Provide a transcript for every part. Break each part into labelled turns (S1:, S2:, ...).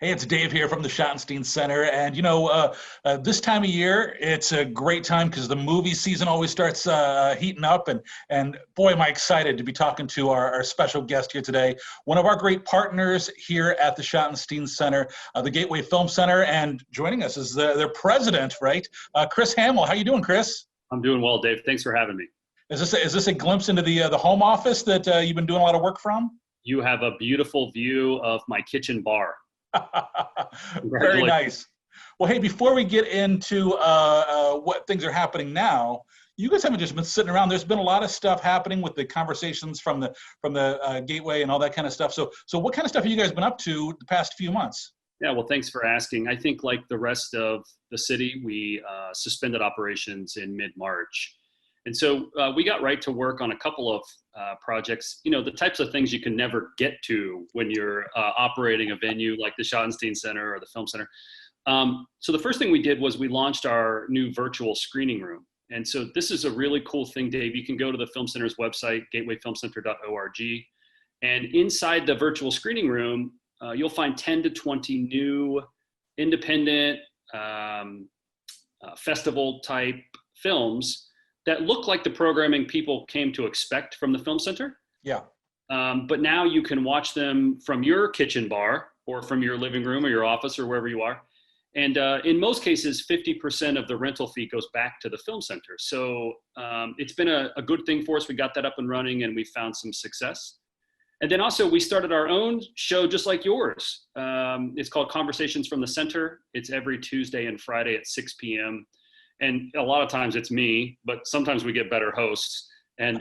S1: Hey, it's Dave here from the Schottenstein Center. And, this time of year, it's a great time because the movie season always starts heating up. And boy, am I excited to be talking to our special guest here today, one of our great partners here at the Schottenstein Center, the Gateway Film Center. And joining us is their president, right? Chris Hamill. How you doing, Chris?
S2: I'm doing well, Dave. Thanks for having me.
S1: Is this a glimpse into the home office that you've been doing a lot of work from?
S2: You have a beautiful view of my kitchen bar.
S1: Very nice. Well, hey, before we get into what things are happening now, you guys haven't just been sitting around. There's been a lot of stuff happening with the conversations from the Gateway and all that kind of stuff. So what kind of stuff have you guys been up to the past few months?
S2: Yeah, well, thanks for asking. I think like the rest of the city, we suspended operations in mid-March. And so we got right to work on a couple of projects, the types of things you can never get to when you're operating a venue like the Schottenstein Center or the Film Center. So the first thing we did was we launched our new virtual screening room. And so this is a really cool thing, Dave. You can go to the Film Center's website, gatewayfilmcenter.org. And inside the virtual screening room, you'll find 10 to 20 new independent festival type films that look like the programming people came to expect from the Film Center.
S1: Yeah.
S2: But now you can watch them from your kitchen bar or from your living room or your office or wherever you are. And in most cases, 50% of the rental fee goes back to the Film Center. So it's been a good thing for us. We got that up and running and we found some success. And then also we started our own show just like yours. It's called Conversations from the Center. It's every Tuesday and Friday at 6 p.m. And a lot of times it's me, but sometimes we get better hosts. And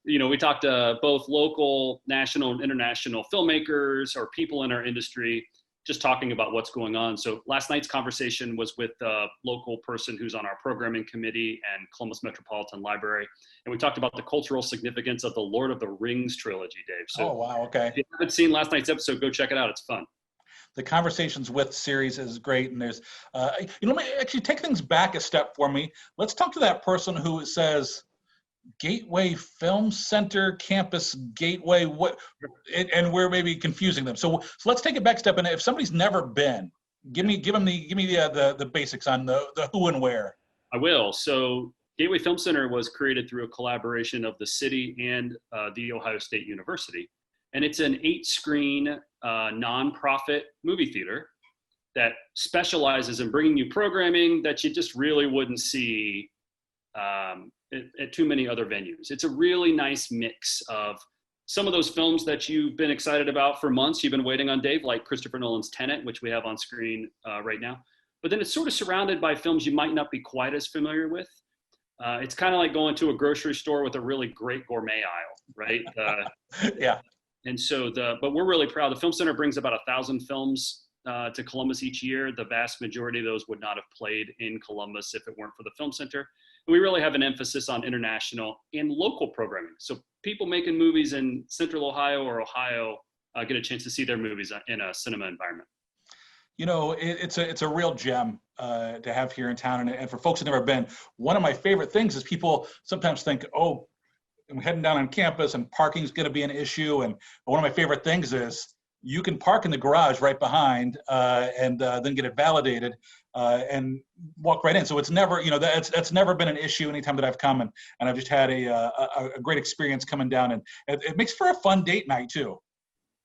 S2: we talk to both local, national, and international filmmakers or people in our industry, just talking about what's going on. So last night's conversation was with a local person who's on our programming committee and Columbus Metropolitan Library. And we talked about the cultural significance of the Lord of the Rings trilogy, Dave. So
S1: oh, wow, okay.
S2: If you haven't seen last night's episode, go check it out. It's fun.
S1: The Conversations With series is great. And there's, let me actually take things back a step for me. Let's talk to that person who says, Gateway Film Center, Campus Gateway, and we're maybe confusing them. So let's take it back a step. And if somebody's never been, give me the basics on the who and where.
S2: I will. So Gateway Film Center was created through a collaboration of the city and the Ohio State University. And it's an 8-screen nonprofit movie theater that specializes in bringing you programming that you just really wouldn't see at too many other venues. It's a really nice mix of some of those films that you've been excited about for months, you've been waiting on, Dave, like Christopher Nolan's Tenet, which we have on screen right now. But then it's sort of surrounded by films you might not be quite as familiar with. It's kind of like going to a grocery store with a really great gourmet aisle, right?
S1: Yeah.
S2: And so but we're really proud. The Film Center brings about 1,000 films to Columbus each year. The vast majority of those would not have played in Columbus if it weren't for the Film Center. And we really have an emphasis on international and local programming. So people making movies in Central Ohio or Ohio get a chance to see their movies in a cinema environment.
S1: It's a real gem to have here in town. And for folks who've never been, one of my favorite things is people sometimes think, oh, I'm heading down on campus and parking's going to be an issue. And one of my favorite things is you can park in the garage right behind and then get it validated and walk right in. So it's never, that's never been an issue anytime that I've come, and I've just had a great experience coming down, and it makes for a fun date night too.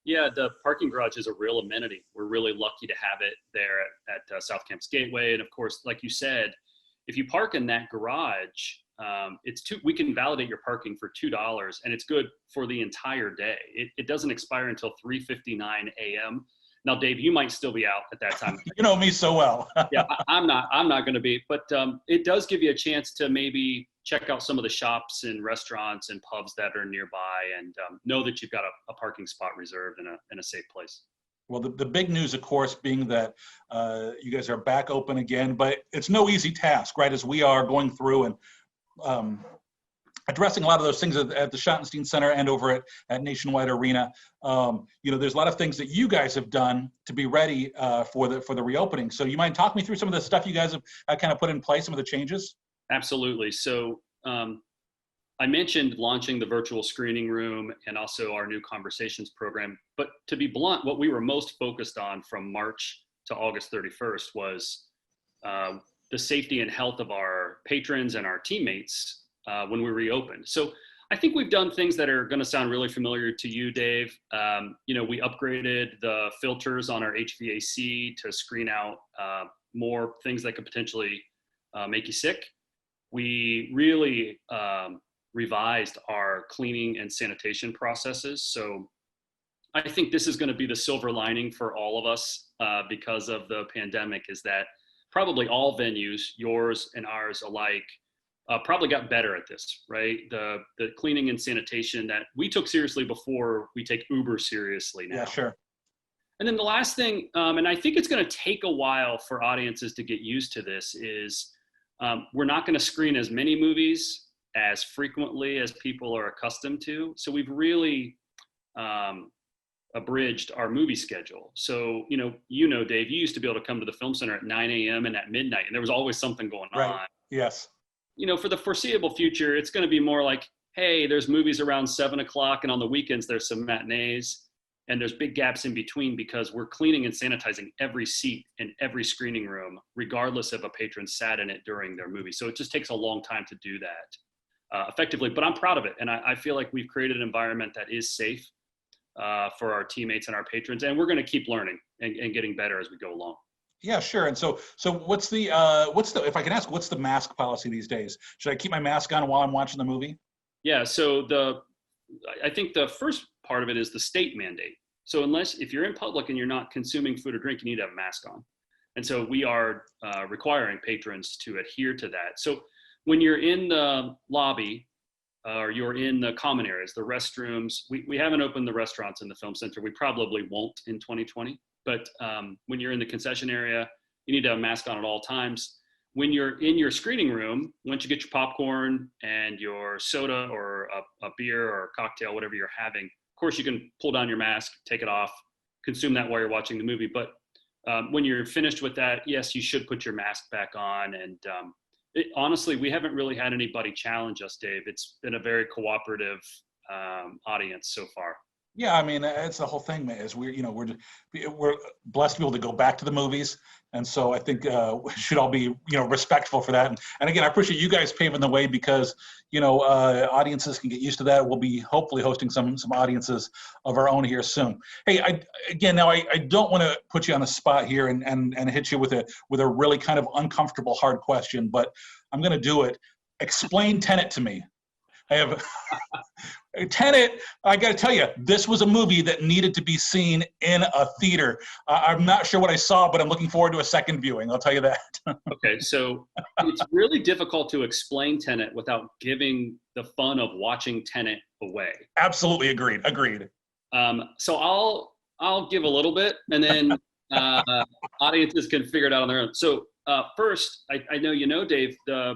S2: Yeah, the parking garage is a real amenity. We're really lucky to have it there at South Campus Gateway. And of course, like you said, if you park in that garage, we can validate your parking for $2, and it's good for the entire day. It doesn't expire until 3:59 a.m. Now, Dave, you might still be out at that time.
S1: You know me so well.
S2: Yeah, I'm not going to be, but it does give you a chance to maybe check out some of the shops and restaurants and pubs that are nearby, and know that you've got a parking spot reserved in a safe place.
S1: Well, the big news, of course, being that you guys are back open again, but it's no easy task, right? As we are going through and addressing a lot of those things at the Schottenstein Center and over at Nationwide Arena. There's a lot of things that you guys have done to be ready for the reopening. So you mind talking me through some of the stuff you guys have kind of put in place, some of the changes?
S2: Absolutely. So I mentioned launching the virtual screening room and also our new conversations program. But to be blunt, what we were most focused on from March to August 31st was the safety and health of our patrons and our teammates when we reopened. So I think we've done things that are going to sound really familiar to you, Dave. We upgraded the filters on our HVAC to screen out more things that could potentially make you sick. We really revised our cleaning and sanitation processes. So I think this is going to be the silver lining for all of us because of the pandemic, is that probably all venues, yours and ours alike, probably got better at this, right? The cleaning and sanitation that we took seriously before, we take uber seriously now.
S1: Yeah, sure.
S2: And then the last thing, and I think it's going to take a while for audiences to get used to this, is we're not going to screen as many movies as frequently as people are accustomed to. So we've really abridged our movie schedule. So, Dave, you used to be able to come to the film center at 9 a.m. and at midnight, and there was always something going on.
S1: Right. Yes.
S2: For the foreseeable future, it's going to be more like, hey, there's movies around 7 o'clock, and on the weekends, there's some matinees, and there's big gaps in between because we're cleaning and sanitizing every seat in every screening room, regardless if a patron sat in it during their movie. So it just takes a long time to do that effectively, but I'm proud of it. And I feel like we've created an environment that is safe for our teammates and our patrons, and we're going to keep learning and getting better as we go along.
S1: Yeah, sure. And so what's the if I can ask, what's the mask policy these days? Should I keep my mask on while I'm watching the movie?
S2: Yeah. So I think the first part of it is the state mandate. So if you're in public and you're not consuming food or drink, you need to have a mask on. And so we are requiring patrons to adhere to that. So when you're in the lobby or you're in the common areas, the restrooms, we haven't opened the restaurants in the film center. We probably won't in 2020. But when you're in the concession area, you need to have a mask on at all times. When you're in your screening room, once you get your popcorn and your soda or a beer or a cocktail, whatever you're having, of course you can pull down your mask, take it off, consume that while you're watching the movie. But when you're finished with that, yes, you should put your mask back on. And honestly, we haven't really had anybody challenge us, Dave. It's been a very cooperative audience so far.
S1: Yeah, I mean, it's the whole thing, man. Is we're blessed to be able to go back to the movies, and so I think we should all be respectful for that. And again, I appreciate you guys paving the way because audiences can get used to that. We'll be hopefully hosting some audiences of our own here soon. Hey, I don't want to put you on the spot here and hit you with a really kind of uncomfortable hard question, but I'm going to do it. Explain Tenet to me. I have Tenet. I got to tell you, this was a movie that needed to be seen in a theater. I'm not sure what I saw, but I'm looking forward to a second viewing. I'll tell you that.
S2: Okay, so it's really difficult to explain Tenet without giving the fun of watching Tenet away.
S1: Absolutely agreed.
S2: So I'll give a little bit, and then audiences can figure it out on their own. So first, I know Dave, the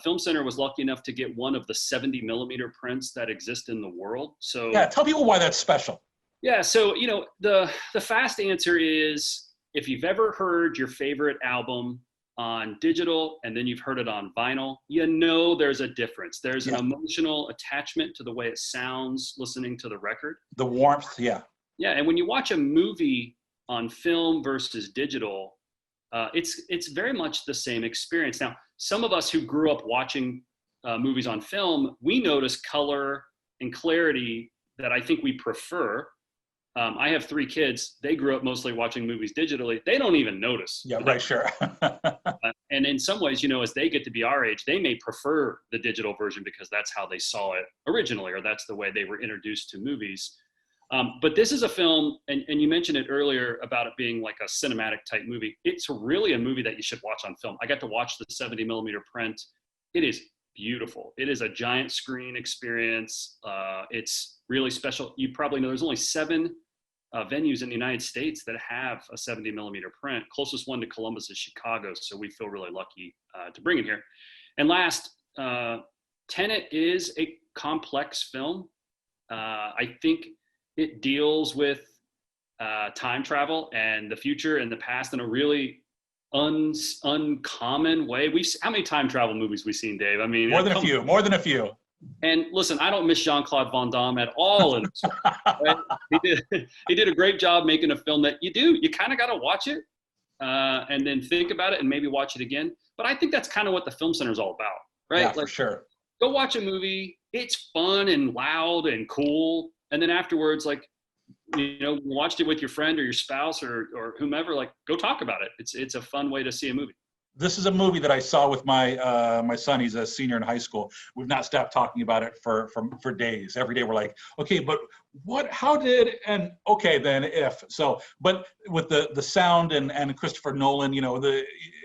S2: Film Center was lucky enough to get one of the 70 millimeter prints that exist in the world. So
S1: yeah, tell people why that's special.
S2: Yeah, so the fast answer is, if you've ever heard your favorite album on digital and then you've heard it on vinyl, there's a difference. There's an emotional attachment to the way it sounds listening to the record.
S1: The warmth, yeah.
S2: Yeah, and when you watch a movie on film versus digital, it's very much the same experience. Now, some of us who grew up watching movies on film, we notice color and clarity that I think we prefer. I have 3 kids. They grew up mostly watching movies digitally. They don't even notice.
S1: Yeah, right, sure.
S2: And in some ways, as they get to be our age, they may prefer the digital version because that's how they saw it originally, or that's the way they were introduced to movies. But this is a film, and you mentioned it earlier about it being like a cinematic type movie. It's really a movie that you should watch on film. I got to watch the 70 millimeter print. It is beautiful. It is a giant screen experience. It's really special. You probably know there's only 7 venues in the United States that have a 70 millimeter print. Closest one to Columbus is Chicago, so we feel really lucky to bring it here. And last, Tenet is a complex film. I think it deals with time travel and the future and the past in a really uncommon way. How many time travel movies we've seen, Dave? I mean,
S1: more than a few.
S2: And listen, I don't miss Jean-Claude Van Damme at all in this one, right? He did a great job making a film that you kind of got to watch it and then think about it and maybe watch it again. But I think that's kind of what the Film Center is all about, right?
S1: Yeah, for sure.
S2: Go watch a movie. It's fun and loud and cool. And then afterwards, like, watched it with your friend or your spouse or whomever, like, go talk about it. It's a fun way to see a movie.
S1: This is a movie that I saw with my son. He's a senior in high school. We've not stopped talking about it for days. Every day we're like, okay, but how did, and okay, then if. So, but with the sound and Christopher Nolan, the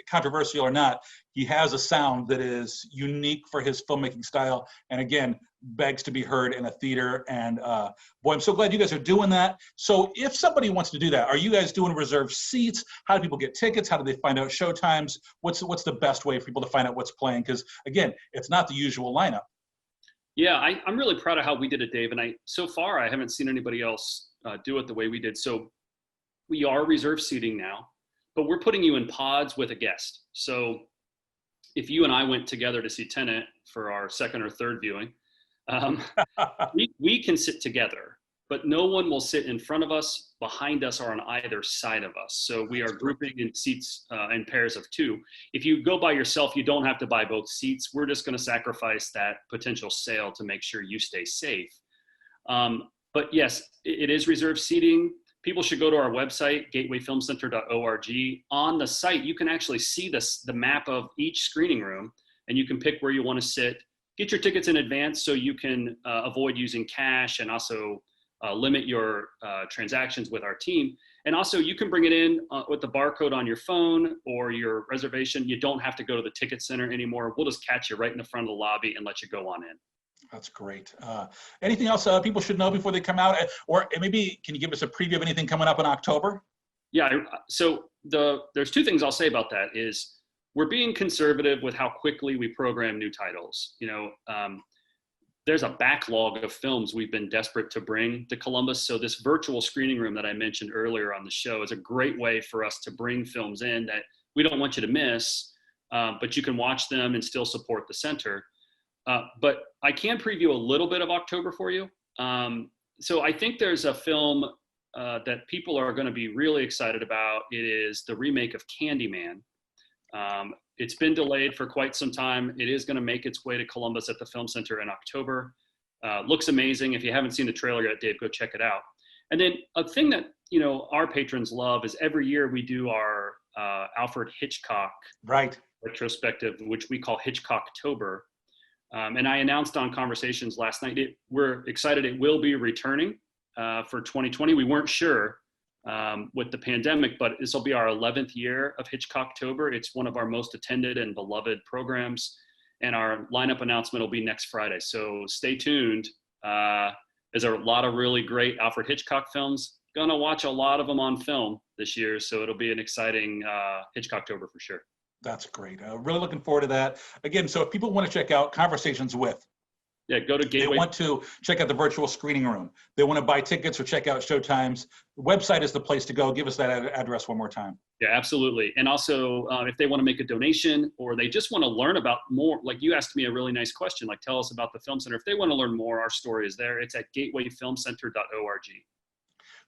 S1: controversial or not, he has a sound that is unique for his filmmaking style. And again, begs to be heard in a theater. And boy, I'm so glad you guys are doing that. So if somebody wants to do that, are you guys doing reserved seats? How do people get tickets? How do they find out show times? What's the best way for people to find out what's playing? Because again, it's not the usual lineup.
S2: Yeah, I'm really proud of how we did it, Dave. And so far, I haven't seen anybody else do it the way we did. So we are reserved seating now, but we're putting you in pods with a guest. So if you and I went together to see Tenet for our second or third viewing, we can sit together, but no one will sit in front of us, behind us, or on either side of us. So we are grouping in seats in pairs of two. If you go by yourself, you don't have to buy both seats. We're just going to sacrifice that potential sale to make sure you stay safe. But yes, it is reserved seating. People should go to our website, gatewayfilmcenter.org. On the site, you can actually see the map of each screening room, and you can pick where you want to sit. Get your tickets in advance so you can avoid using cash and also limit your transactions with our team. And also, you can bring it in with the barcode on your phone or your reservation. You don't have to go to the ticket center anymore. We'll just catch you right in the front of the lobby and let you go on in.
S1: That's great. Anything else people should know before they come out? Or maybe can you give us a preview of anything coming up in October?
S2: Yeah, so there's two things I'll say about that is we're being conservative with how quickly we program new titles. There's a backlog of films we've been desperate to bring to Columbus. So this virtual screening room that I mentioned earlier on the show is a great way for us to bring films in that we don't want you to miss, but you can watch them and still support the center. But I can preview a little bit of October for you. So I think there's a film that people are going to be really excited about. It is the remake of Candyman. It's been delayed for quite some time. It is going to make its way to Columbus at the Film Center in October. Looks amazing. If you haven't seen the trailer yet, Dave, go check it out. And then a thing that our patrons love is every year we do our Alfred Hitchcock retrospective, which we call Hitchcocktober. And I announced on Conversations last night, we're excited it will be returning for 2020. We weren't sure with the pandemic, but this will be our 11th year of Hitchcocktober. It's one of our most attended and beloved programs. And our lineup announcement will be next Friday. So stay tuned. There's a lot of really great Alfred Hitchcock films. Gonna watch a lot of them on film this year. So it'll be an exciting Hitchcocktober for sure.
S1: That's great. Really looking forward to that. Again, so if people want to check out Conversations With,
S2: go to Gateway.
S1: They want to check out the virtual screening room. They want to buy tickets or check out showtimes. The website is the place to go. Give us that address one more time.
S2: Yeah, absolutely. And also, if they want to make a donation or they just want to learn about more, like you asked me a really nice question, like tell us about the Film Center. If they want to learn more, our story is there. It's at gatewayfilmcenter.org.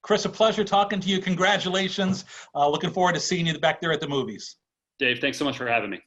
S1: Chris, a pleasure talking to you. Congratulations. Looking forward to seeing you back there at the movies.
S2: Dave, thanks so much for having me.